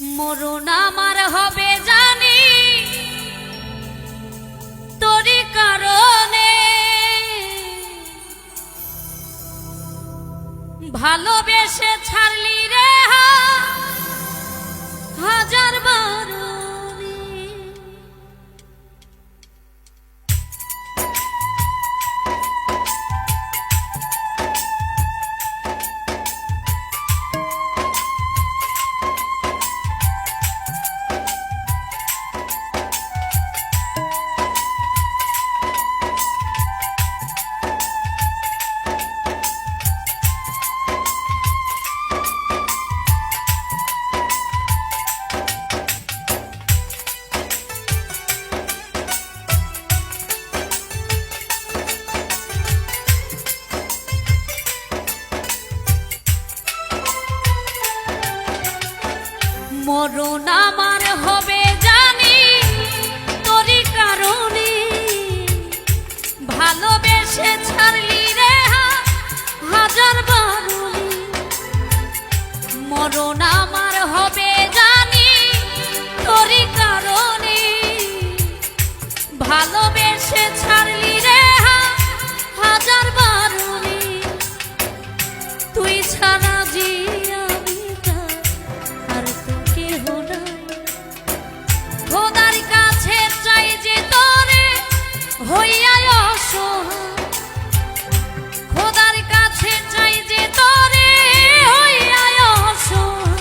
মরণ আমার হবে জানি তোরই কারণে, ভালোবেসে ছাড়লি রে হাজার বারণে। মরণ আমার হবে জানি তোরই কারণে, ভালোবেসে ছাড়লি রে হাজার বারণে। মরণ আমার হবে জানি তোরই কারণে, ভালোবেসে ছাড়লি রে হাজার বারণে। তুই ছাড়া যে খোদার কাছে চাই যে তোরে হইয়া অসহায়, খোদার কাছে চাই যে তোরে হইয়া অসহায়।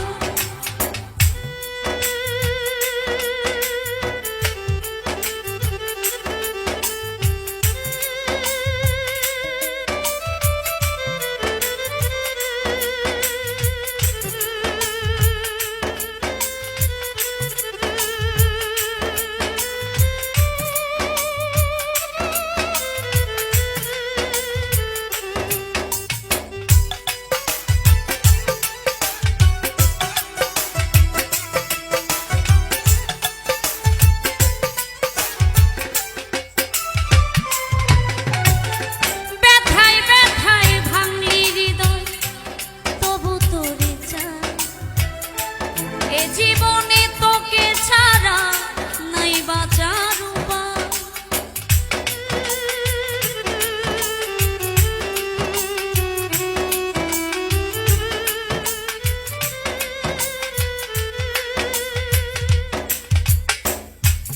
জীবনে তোকে ছাড়া নাই বাঁচার উপায়,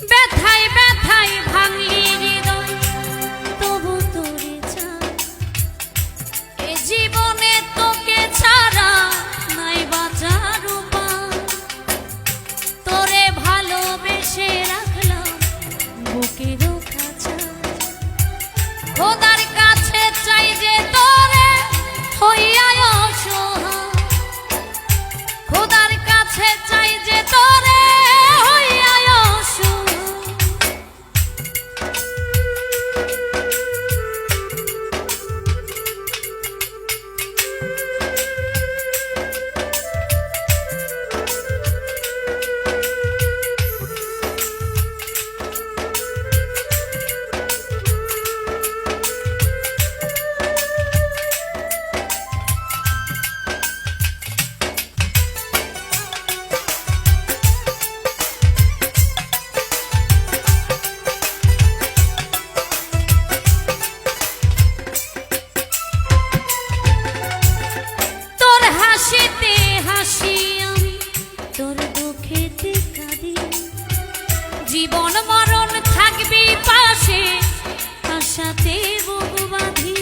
ব্যথায় ব্যথায় ভাঙলি হৃদয় তবু তোরে চাই। এ জীবনে তোকে ছাড়া নাই বাঁচার উপায়, তোরে ভালোবেসে রাখলাম বুকেরও কাছে। খোদার কাছে চাই যে তোরে হইয়া অসহায়, খোদার কাছে চাই যে তোরে হইয়া অসহায়। হাসিতে হাসি আমি তোর দুঃখেতে কাঁদি, জীবন মরণ থাকবি পাশে আশাতে বুক বাঁধি।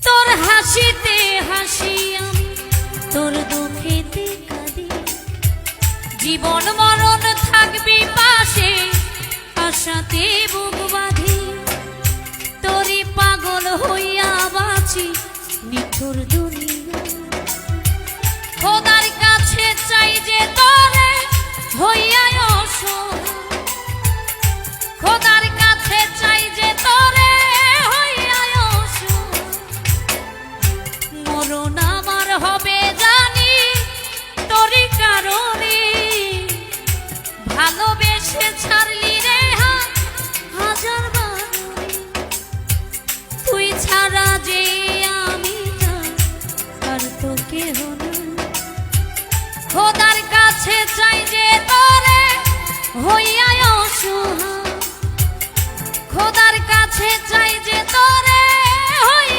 তোর হাসিতে হাসি আমি তোর দুঃখেতে কাঁদি, জীবন মরণ থাকবি পাশে আশাতে বুক বাঁধি। তোরই পাগল হইয়া বাঁচি নিঠুর দুনিয়া, খোদার কাছে চাই যে তোরে হইয়া অসহায়, খোদার কাছে চাই যে তোরে হইয়া অসহায়। মরণ আমার হবে জানি তোরই কারণে, ভালোবেসে ছাড়লি তো কেহ নাই। খোদার কাছে চাই যে তোরে হইয়া অসহায়, খোদার কাছে চাই যে তোরে হইয়া